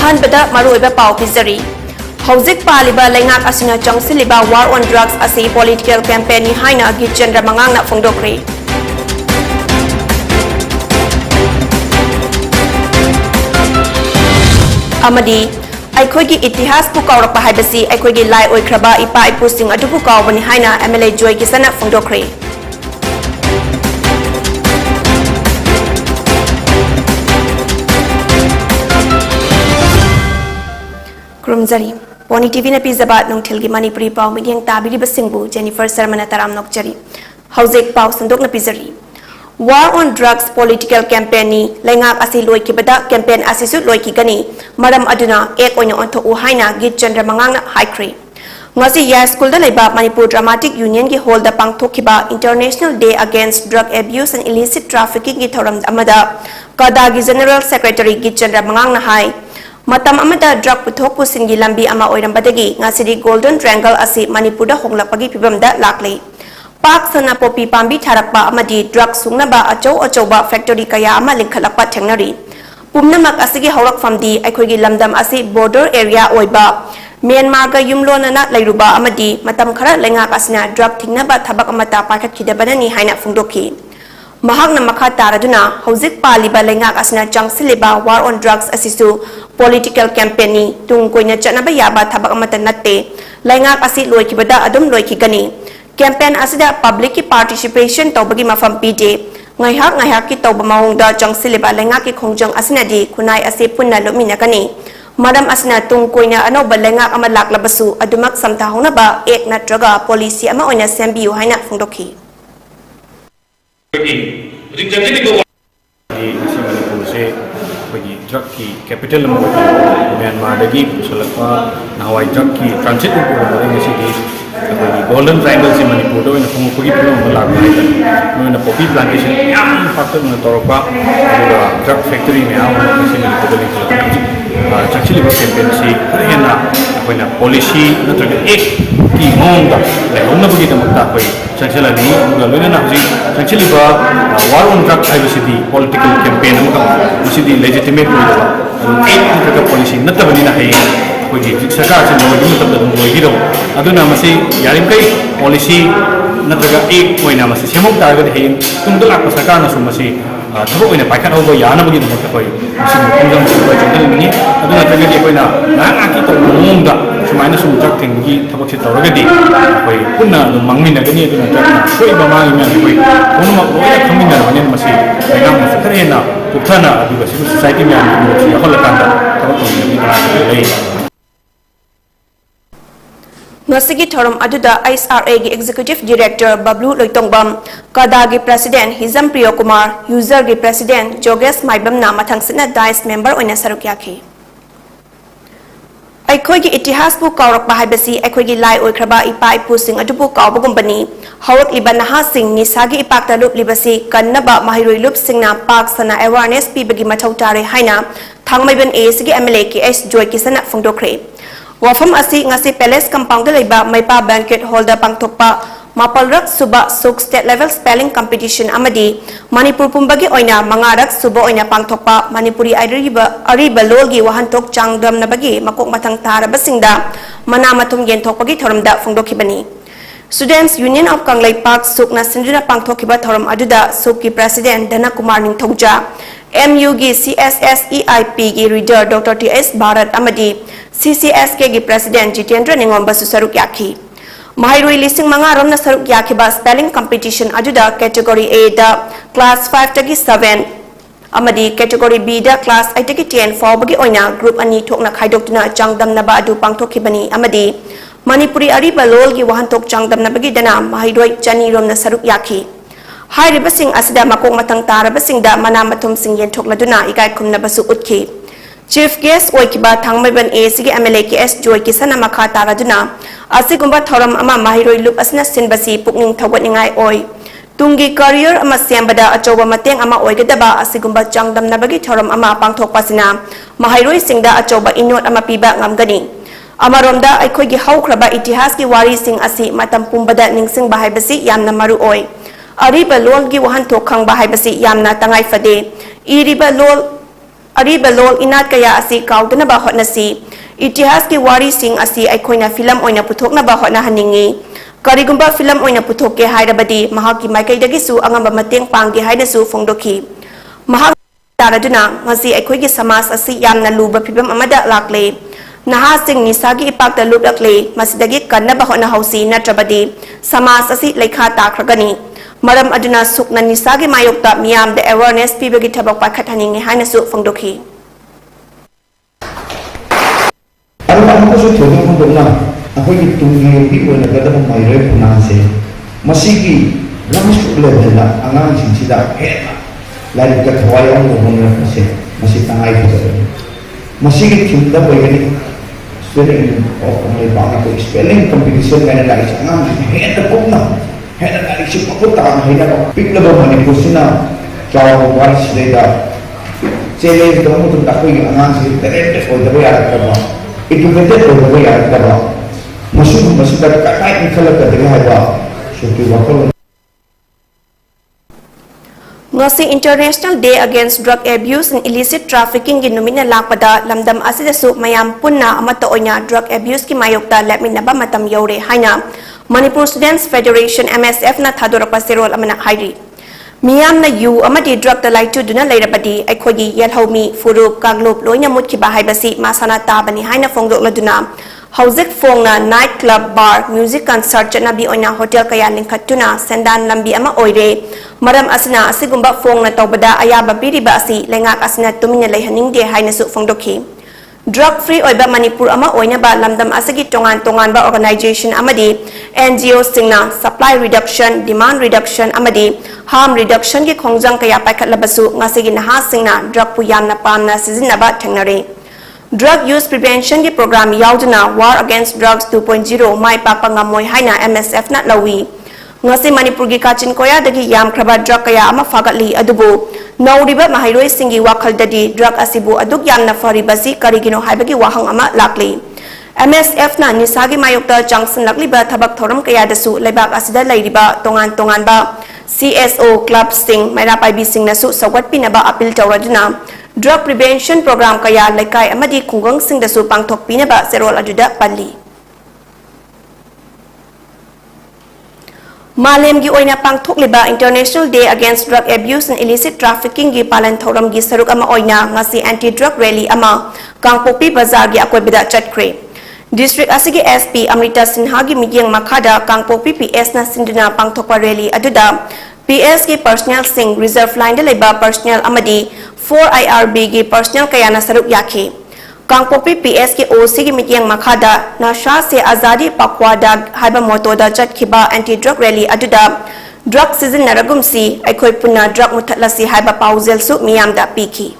अहनबदा मरुइबा पाव पिजरी हौजिक पालिबा लेंगाक असिना चंगसिलिबा वार ऑन ड्रग्स असी पॉलिटिकल कैंपेन नि हाइना गिचंद्र मंगांगना फोंदोक्री अमदी अखोगी इतिहास पु कावरपा हाइबसी अखोगी लाई ओइख्रबा इपा इपुसिंग अदुबु कावबनि हाइना एमएलए जॉय किसना फोंदोक्री Krumzari Pony TV na pizabat nung tilgi Manipuri pau midyang tabiri basingbu Jennifer Sarmana taram nokjari Hauzek pau sandok na pizari War on Drugs political campaign ni lengak asi loy ki bada campaign asisut loy ki gani maram aduna ek oina onto u haina git chandra mangang na haikri ngasi ya school da laiba Manipur Dramatic Union ki hold da pangthokiba International Day Against Drug Abuse and Illicit Trafficking ki thoram amada kada gi General Secretary git chandra mangang na hai Matam amada drug puthok pusingi lambi ama oirambadagi ngasidi Golden Triangle asi Manipurda honglakpagi pibamda lakli Pak sana popi pambi tharakpa amadi drug sungnaba achau ba factory kaya ama linkhalakpa thengnari Pumnamak asigi haurak famdi aikhoigi lamdam asi border area oiba Myanmar ga yumlonana lairuba amadi matam khara lengak asina drug thingnaba thabak amata pakhatkhidabanani haina phungdoki Mahagna makha taraduna hauzik paliba lengak asina changsiliba war on drugs asisu political campaign ni tung koina chanaba yaba thabak amata natte lengak asi loikibada adum loikigani campaign asida public ki participation tawbagi mafam pide ngaihak ki tawba maungda changsiliba lengak ki khongjang asina di kunai ase punna lomina kani madam asina tung koina anoba lengak ama laklabasu adumak samtahona ba ek natraga policy ama oina sembiu haina phungdoki drug ki capital Myanmar dagi pusalakpa nawai drug ki transit ko ngari city Golden Triangle si Manipur do ina fungu pugi puno malak mai na poppy plantation yam faktor na toropa drug factory me aw si Manipur dagi actually ba campaign si hena koina policy na to ek ki mong da le onna bugi da makta koi chanchala ni loina na ji actually ba war on drug city political campaign amka city legitimate ko da ek ka policy na tabani na hai kogi sarkar se noi matab da noi gi do aduna masi yarim kai policy na daga ek koina masi semok da ga hai tung da lak sarkar na su masi thabo oina paikhat ho ya na bugi da makta koi sim kunjam su ba jangal ni aduna daga di koina na aki to mong da sumaina su drug thing gi thabo se tawraga di koi punna mangmin na gani aduna drug na soi ba ma ina koi kono ma koi khamin na bani masi paikhat ma sakare na puthana aduga society me ani hol kanda thabo ko ni na lei Ngasigi thoram aduda ISRA gi executive director Bablu Loitongbam kada gi president Hizam Priyo Kumar user gi president Jogesh Maibam na mathangsina dice member oina sarukya khi Aikhoigi itihas bu kawrak bahaibasi aikhoigi lai oikraba ipa ipusing adubu kawbagumbani hawrak liba naha sing nisagi ipakta lup libasi kannaba mahiroi lup singna pak sana awareness pibagi mathau tare haina thangmaiban a sigi MLA ki S Joy Kisana phungdokre Wafam asi ngasi palace compound laiba maipa banquet hall da pangthokpa mapalrak suba suk state level spelling competition amadi Manipur pumbagi oina mangarak suba oina pangthokpa Manipuri ariba lolgi wahantok changdam nabagi makok mathang tarabasingda manamathum yenthokpagi thoramda phungdokhibani Students Union of Kanglai Park suk na sinduna pangthokiba thoram aduda suk ki president Dana Kumar Ningthokja MU gi CSSEIP gi reader Dr. TS Bharat amadi CCSK gi president Jitendra Ningomba su saruk yakhi Mahiroi listing manga rom na saruk yakhi ba spelling competition aduda category A da class 5 tagi 7 amadi category B da class 8 tagi 10 fawbagi oina group ani thokna khaidokna changdam na ba adu pangthokhibani amadi Manipuri ariba lol gi wahantok changdam na bagi dana mahiroi chani rom na saruk yakhi Hai ribasing asida makok matang tarabasing da manamathum sing yenthokladuna ikai khumna basu utkhi Chief guest oikiba thangmaiban A sigi MLA ki S Joy Kisana makha taraduna asigumba thoram ama mahiroi lup asna sinbasi pukning thawatningai oi tungi career ama sembada achoba mateng ama oigadaba asigumba changdam nabagi thoram ama pangthokpasina mahiroi singda achoba inot ama piba ngamgani amaromda aikhoigi haukraba itihas ki wari sing asi matam pumbada ningsing bahaibasi yamna maru oi ariba lol gi wahan thok khang bahaibasi yamna tangai fade iriba lol ariba lol inat kaya asi kaudana ba hotnasi itihas ki wari sing asi aikoina film oina puthokna ba hotna haningi karigumba film oina puthokke hairabadi mahaki maikai dagi su angamba mateng pangge haina su fongdoki mahak taraduna ngasi aikoigi samas asi yamna luba phibam amada lakle naha sing nisagi ipakta lupakle masidagi kanna ba hotna hausi natrabadi samas asi lekha takragani maram aduna sukna nisagi mayokta miyam the awareness pibagi thabak pakhathaningi haina su fongdoki Ang ko sa tulong mo doon na ako yung tungi people na ganda mong may repunanse masigi lamas ko level na ang ang sinsida heta lalo kataway ang umuna kasi masitangay ko sa doon masigi kinda po yung spelling o kung may baki ko spelling competition kaya nalagi sa ang heta po na heta nalagi siya papunta ang hita ko pigla ba Manipur sina kaya ko waris sila sila yung mo itong tako yung ang siya terente ko dabi arat ka ba itu betul betul ya kita masuk kat kait kalau kita dengar apa suatu waktu ngasi International Day Against Drug Abuse and Illicit Trafficking ginomina lakpada lamdam asida su mayam punna amata onya drug abuse ki mayokta lepmin naba matam yore haina Manipur Students Federation MSF na thadora pasirol amana hairi miyam na yu amadi drug ta laitu duna lairabadi aikhogi yelhomi furup kaglop loina mutki bahai basi masana tabani haina fongdok laduna hauzik fongna night club bar music concert chanabi oina hotel kaya linkhatuna sendan lambi ama oire maram asina asigumba fongna tawbada ayaba biriba asi lengak asina tumina leihaning de haina su fongdoki drug free oiba Manipur ama oina ba lamdam asagi tongan ba organization amadi NGO singna supply reduction demand reduction amadi harm reduction ki khongjang kaya paikhat labasu ngasigi naha singna drug pu yamna pamna sizinaba thengnare drug use prevention ki program yauduna war against drugs 2.0 mai pakpa ngamoi haina MSF na lawi ngasi Manipur gi kachin koya dagi yam kraba drug kaya ama fagatli adubu nauriba mahairoi singi wakal dadi drug asibu aduk yamna faribasi karigino haibagi wahang ama lakli MSF na nisagi mayokta junction lakliba thabak thoram kaya dasu lebak asida lairiba tongan ba CSO club sing maira paibi sing nasu sawat pinaba appeal tawraduna drug prevention program kaya lekai amadi kungang sing dasu pangthok pinaba serol aduda palli Malem gi oina pangthok liba International Day Against Drug Abuse and Illicit Trafficking gi palan thoram gi saruk ama oina ngasi anti drug rally ama Kangpopi Bazar gi akoi bida chatkre District asigi SP Amrita Sinha gi migyang makhada Kangpopi PS na sinduna pangthokpa rally aduda PS gi personnel sing reserve line de liba personnel amadi 4 IRB gi personnel kaya na saruk yakhi Kangpopi PS ki OC ki mityang makhada nasha se azadi pakwada haiba motoda chatkhiba anti drug rally aduda drug season naragumsi aikhoi punna drug muthatlasi haiba pauzel su miyamda piki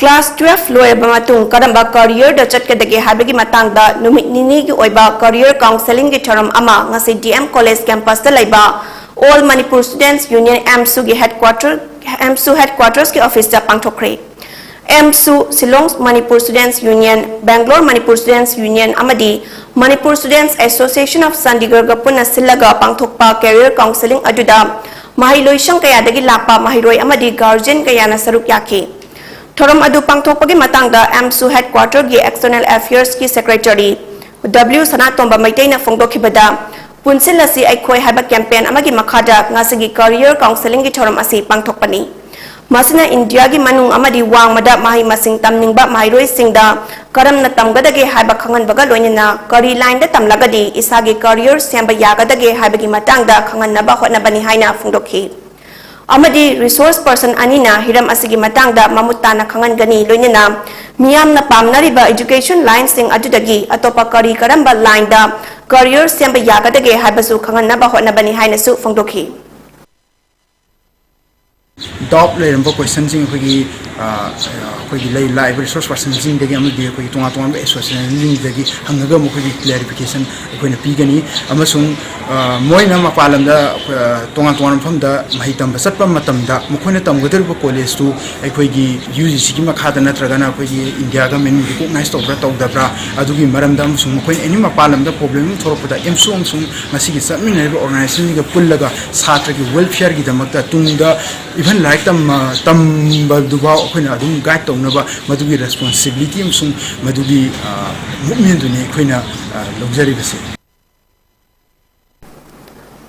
Class 12 lawyer bamatung karamba career da chatkadage habagi matangda numit nini gi oiba career counseling gi thoram ama ngasi DM college campus da laiba all Manipur Students Union MSU gi headquarters ki office da pangthokre MSU Silong Manipur Students Union Bangalore Manipur Students Union amadi Manipur Students Association of Chandigarh ga punna sillaga pangthokpa career counseling aduda mahiloi sang kaya dagi lapa mahiroi amadi guardian kaya na saruk yakhi Thoram adu pangthokpagi matangda MSU headquarter gi external affairs ki secretary W Sanatomba Maitena fongdokhibada punsilasi aikhoi haiba campaign amagi makhada ngasigi career counseling gi thoram asi pangthokpani masina India gi manung amadi wangmada mahi masing tamningba mairoi singda karamna tamgadage haiba khangan baga loinina kari line da tamlagadi isagi career semba yagadage haibagi matangda khangan naba hotnabani haina fongdokhi amadi resource person anina hiram asigi matangda mamutana khangan gani loinina miyam na pamnariba education line sing adudagi atopa kari karamba line da career semba yagadage haibasu khangan naba hotnabani haina su fongdokhi Top level question sing live resource person तोान association हंगा clarification पीगनी मोयना मपालम तोान मफम मही तब चटपा तमगदब कॉलेज अखोगी UGC की मखाद नत्रगना इंडिया गवर्नमेंट रिकॉग्नाइज तौब्रा तौदब्रा अदुगी मरमदा एनी मपालम प्रॉब्लम थोरपदा एमसू चटमीनब ऑर्गनाइजेशन पुलगा छात्र की वेलफेयर की तुंग इवन लाइक तमबदुबा गाइड तौनब मदुगी रेस्पॉन्सिबिलिटी मदुगी मूवमेंट लौजरीबसे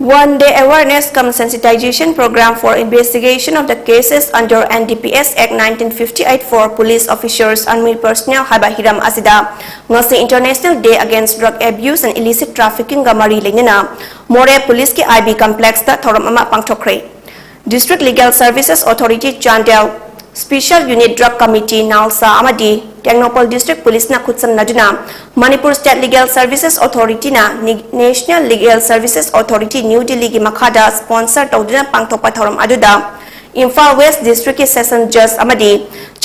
One-day awareness cum sensitization program for investigation of the cases under NDPS Act 1958 for police officers and military personnel haba hiram asida ngasi International Day Against Drug Abuse and Illicit Trafficking ga mari lenina More Police ki IB complex da thoram ama pangthokre. District Legal Services Authority Chandel Special Unit Drug Committee Nalsa Amadi Technopol District Police na khutsam naduna Manipur State Legal Services Authority na National Legal Services Authority New Delhi gi makhada sponsor tawduna pangthokpa thoram aduda Imphal West District ki Session Judge Amadi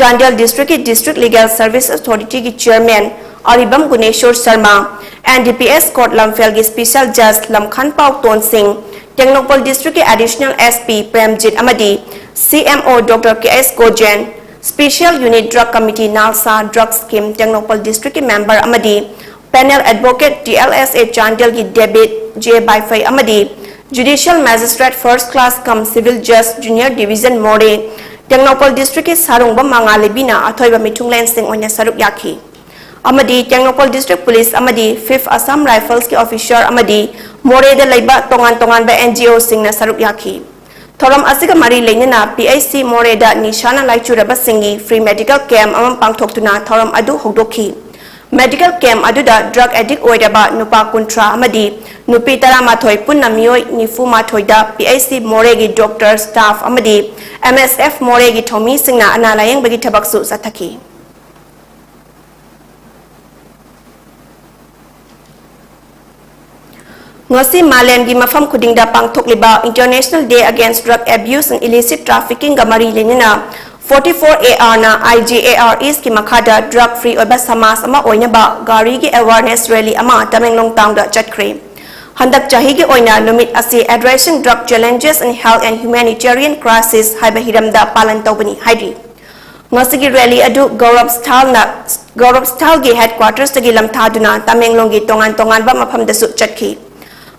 Chandel District ki District Legal Services Authority ki Chairman Aribam Guneshwar Sharma NDPS Court Lamphel gi Special Judge Lamkhan Pau Ton Singh Technopol District ki Additional SP Premjit Amadi CMO Dr. KS Gojen Special Unit Drug Committee Nalsa Drug Scheme Technopol District ki Member Amadi Panel Advocate TLSA Chandel ki David J. Baifai Amadi Judicial Magistrate First Class cum Civil Judge Junior Division More Technopol District ki Sarungba Mangalibina Athoiba Mithunglen Singh oina saruk yakhi Amadi Technopol District Police Amadi 5th Assam Rifles ki Officer Amadi More da laiba tongan ba NGO Singh na saruk yakhi Thoram asiga mari leina PIC More da Nishana Laichuraba Singi free medical camp amam pangthoktuna thoram adu hogdokhi Medical camp aduda drug addict oidaba nupa kuntra amadi nupi taramathoi punna miyoi nifu mathoi da PIC More gi doctor staff amadi MSF More gi thomi singna analayeng bagi thabaksu sathaki Ngasi Malem gi mafam kudingda pangthokliba International Day Against Drug Abuse and Illicit Trafficking ga mari lenina 44 AR na IGAR is ki makhada drug free oiba samas ama oina ba gari gi awareness rally ama Tamenglong town da chatkre Handak chahi gi oina numit asi addressing drug challenges and health and humanitarian crisis haiba hiramda palan tawbani haidri Ngasi gi rally adu Gaurav Sthal gi headquarters tagi lamthaduna Tamenglong gi tongan ba mafam da su chatki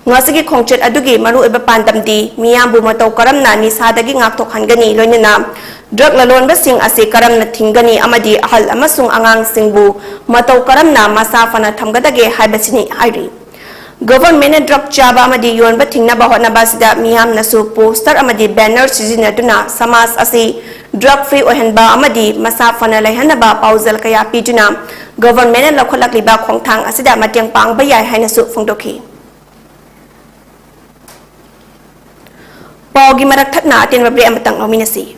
Ngasigi khongchet adugi maru eba pandamdi miyambu matau karamna nisadagi ngakthok hangani loinana drug lalonba sing ase karamna thingani amadi ahal amasung angang singbu matau karamna masafana thamgadage haibasini hairi Government drug chaba amadi yonba thingna ba hotna basida miyam nasu poster amadi banner sizinaduna samas ase drug free ohenba amadi masafana laihanaba pauzal kaya piduna government lakholakliba khongthang asida matyang pangba yai hainasu phongdokhi Pagi marak thatna atin babri amatang nominasi.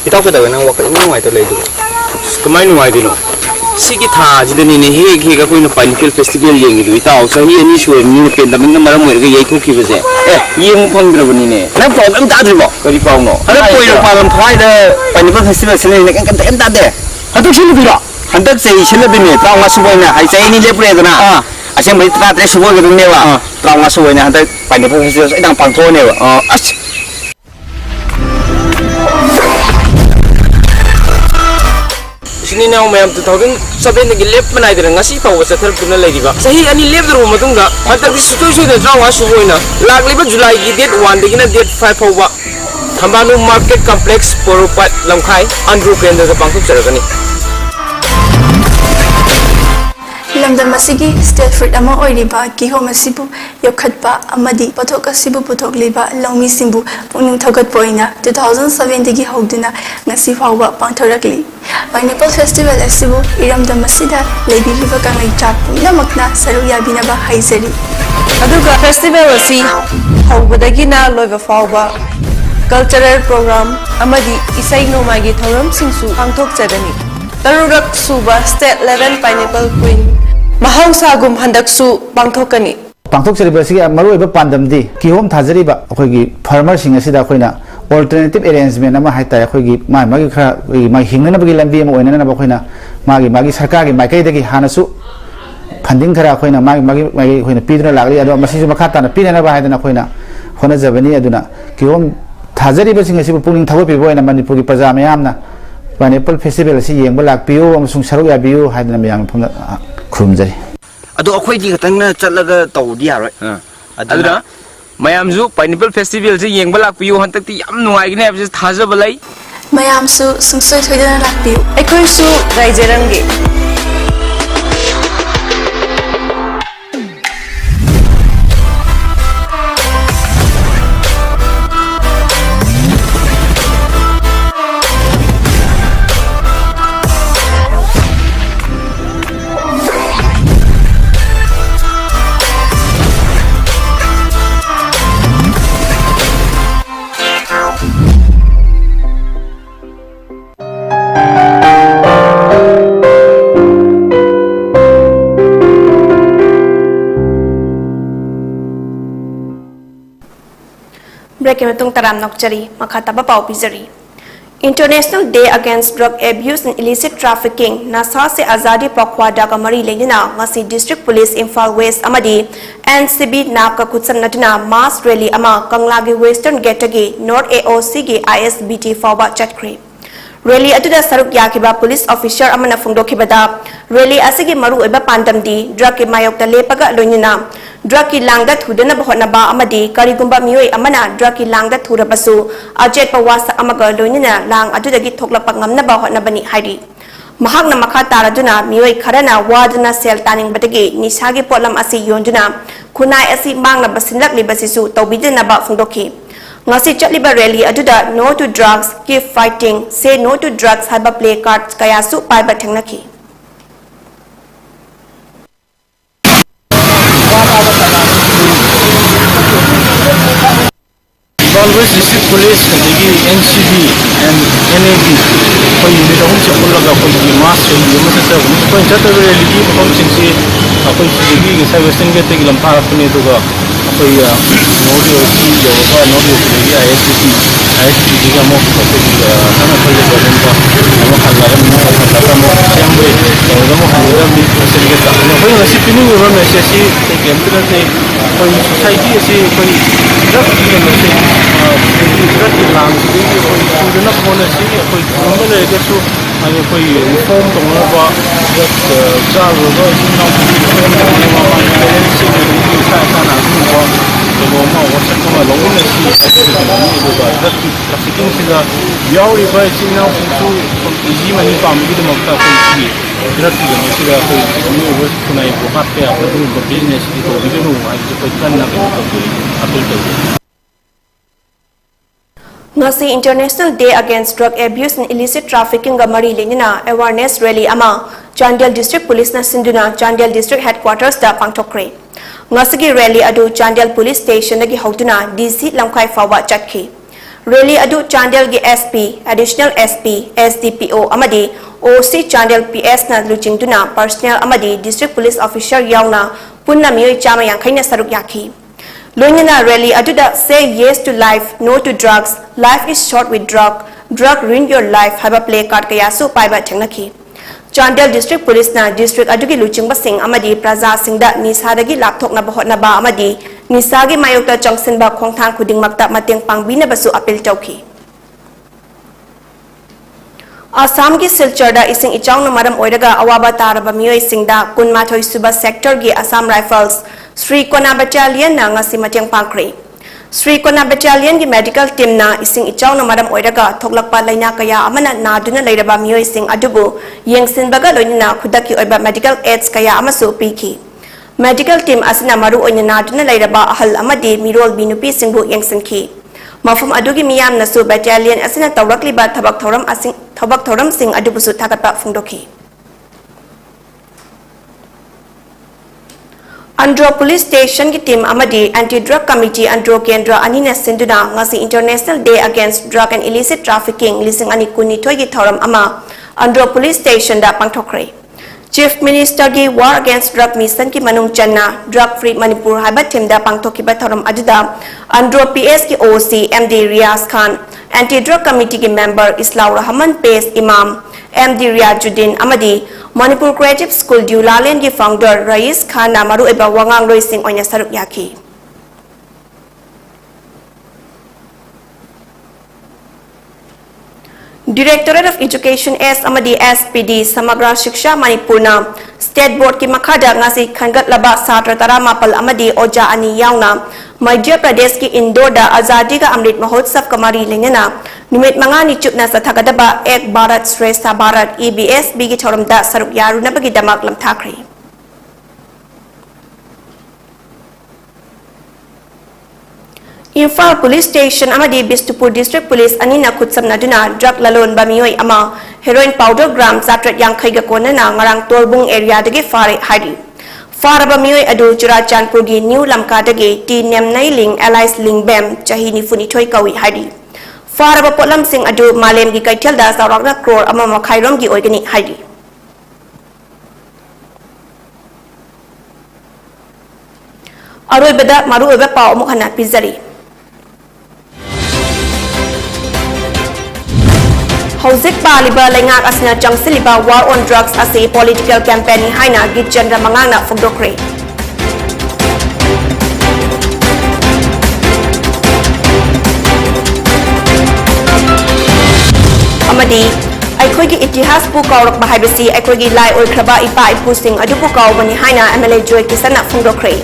Itaw ka daw nang wakay mo ay talay do. Kamay nuway din o. Sige tha jida ni he ka koina pineapple festival yeng du itaw sa hi ani shwe ni pendam na maram mo ga yai ko ki base yeng phang dra bani ne na problem ta dri bo kari paw no ala koi no palam thai da pineapple festival sele ne kan kan ta de hadu shin bi ra handak sei sele bi ne taw nga suwai na hai sei ni le pre da na asem bai tra tre suwai ga ne wa taw nga suwai na handak pineapple festival idang pang tho ne wa as Sini na mayam 2007 gi lep manai dira ngasi paw sa thar puna lai diba sahi ani lep ro matunga hatta bi sutu su de trawa su hoina lagliba July gi date 1 digina date 5 pawa Thambanu market complex Porupat Lamkhai Andrew Kendra da pangthok charagani lamdam masigi state fruit ama oiriba kihom asibu yokhatpa amadi pothok asibu pothok liba lawmi simbu puning thogat poina 2007 digi hogduna ngasi fawba pangthorakli Pineapple Festival asibu iramdam masida leibiriba kangai chap namakna saru yabinaba haizari Aduga festival asi hawbadagina loiba fawba cultural program amadi isai nomagi thoram singsu pangthok chadani Tarurak suba state level pineapple queen. Mahausagum handaksu pangthokani. पांथोक्चरीबसी मरुइबा पांदमदी किहोम थाजरीबा अखोगी farmer सिंग असिदा अखोइना alternative arrangement अमा हाइता अखोगी मागी खरा मागी हिंगनबगी लंबी अमा ओइनना अखोइना मागी सरकार की माइकैदगी हानसु फंडिंग खरा अखोइना मागी अखोइना पीदना लागली अदो मसिसु मखा ताना पीनना हाइदना अखोइना होनजबनी अदुना किहोम थाजरीबा सिंग असिबु पुनिंग थगोपिबो ओइना मणिपुरी प्रजा मयामना पाइनएप्पल फेस्टिवल असि येंबा लाक्पियो अमसुंग सरुक याबियो हाइदना मयाम फमना खुरुमजरी अदो अखोइदी खतंगना चलगा तौदी यारोय अदुना मयामजु पाइनएप्पल फेस्टिवल से येंबा लाक्पियो हंतक्ति याम नुवाइगने हाबसे थाजबा लै mayamsu sungsoi thoidana lakpiu Ekhoisu raijerangi. Break metung taram nokchari makhataba pau pizari. International Day Against Drug Abuse and Illicit Trafficking Nasa se Azadi Pakwada ka mari lenina ngasi District Police Imphal West amadi NCB napka kutsan natuna mass rally ama Kanglagi Western Gate gi North AOC gi ISBT fawba chatkri. Rally atuda saruk yakiba police officer amana phungdokibada rally asigi maru oiba pandamdi drug ki mayokta lepaga loinina drug ki langda thudana bahona ba amadi karigumba mioi amana drug ki langda thurabasu ajet pawasa amaga loinina lang adudagi thoklapa ngamna ba hona bani hairi mahakna makha taraduna mioi kharana waduna sel taning badagi nisagi potlam asi yonduna kunai asi mangna basinlak libasisu tawbidana ba phungdoki ngasi chatliba rally aduda no to drugs keep fighting say no to drugs haba play cards kaya su paiba thengnaki Always District Police kadigi NCB and NAB ko unit ahum se pullaga ko mass rally ma sa ko chata rally ki ko sinsi ko sidigi sa western gate ki lampa apne to ga ko nodi oc jo ba nodi oc ISPT ga mo ko sana ko le bolen ko mo khalla mo khalla mo sembe ga mo khalla mi western gate ko ko nasi pini mo message si ke kemtra te ko society se ko drug ki message drug ki lang si ko student of policy ko number le ke su ai ko reform to mo ba drug ja ro go sin na reform to mo ba parents ni sa na ko to mo ma wa sa ko lo ne si ni do ba drug trafficking si da yaw ri ba sin na su easy mani pam bi de mo ta ko si drug ki ne si da ko ni wo ko nai ko hat pe a ko business ki to bi no ai ko kan na ko apel to Ngasi International Day Against Drug Abuse and Illicit Trafficking ga mari lenina awareness rally ama Chandel District Police na sinduna Chandel District Headquarters da pangthokre ngasigi rally adu Chandel Police Station nagi hautuna DC lamkai fawa chatki rally adu Chandel gi SP Additional SP SDPO amadi OC Chandel PS na luchingtuna personnel amadi District Police Officer yauna punna mioi chama yankhaina saruk yakhi Loinina rally aduda say yes to life, no to drugs. Life is short with drug. Drug ruin your life. Haba play card kaya su paiba thengnaki. Chandel District Police na district adugi luchingba sing amadi praja singda nisadagi lapthok na bahot na ba amadi nisagi mayokta changsin ba khongthang khuding makta mateng pangbina basu appeal tawki. Assam ki Silcharda ising ichang na maram oiraga awaba taraba miyoy singda kunmathoi suba sector gi Assam Rifles Sri Kona Battalion na ngasi mateng pangkri. Sri Kona Battalion gi medical team na ising ichang na maram oiraga thoklakpa laina kaya amana naduna leiraba miyoy sing adubu yengsin baga loinina khudaki oiba medical aids kaya amasu piki. Medical team asina maru oina naduna leiraba ahal amadi mirol binupi singbu yengsinki. Mafum adugi miyam nasu battalion asina tawrakliba thabak thoram sing adubusu thagatpa phungdoki. Andhra Police Station ki team amadi Anti-Drug Committee Andhra Kendra anina sinduna ngasi International Day Against Drug and Illicit Trafficking lising ani kuni toy ki thoram ama Andro Police Station da pangthokre. Chief Minister gi War Against Drug Mission ki manung channa Drug Free Manipur haiba team da pangthokiba thoram aduda Andro PS ki OC MD Riaz Khan Anti-Drug Committee ki member Islaur Rahman Pes Imam MD Riajuddin Amadi Manipur Creative School Dulalen ki founder Rais Khan na maru eba wangang loising onya saruk yaki. Directorate of Education S Amadi SPD Samagra Shiksha Manipurna State Board ki makhada ngasi khangat laba satra tara mapal amadi oja ani yauna Madhya Pradesh ki Indore da Azadi ka Amrit Mahotsav kamari lengena numit manga ni chupna sa thagadaba Ek Bharat Shreshtha Bharat EBS bigi thoram da saruk yaru na bagi damak lam thakri. Imphal Police Station amadi Bistupur District Police anina khutsam naduna drug lalon bamioi ama heroin powder gram satrat yang khaiga kona na ngarang torbung area dage fare hari fara bamioi adu Churachandpur gi New Lamka dage T Nemnai Ling Allies Ling Bem chahi ni funi thoi kawi hari fara ba potlam sing adu malem gi kaithal da sarakna crore ama makhairom gi oigani hari aroi beda maru eba paw mo khana pizari Hauzik Paliba Lengak Asna Jangsiliba War on Drugs as a political campaign Haina Gitjandra Mangana Fogdokre. Amadi, Aikogi Itihas Pukaur Bahabasi, Aikogi Lai or Kraba Ipa Ipusing Adupukau Bani Haina MLA Joy Kisana Fogdokre.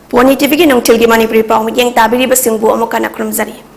Wani TV ki nong tilgi Manipuri pa yang tabiri basingbu amukan akram zari.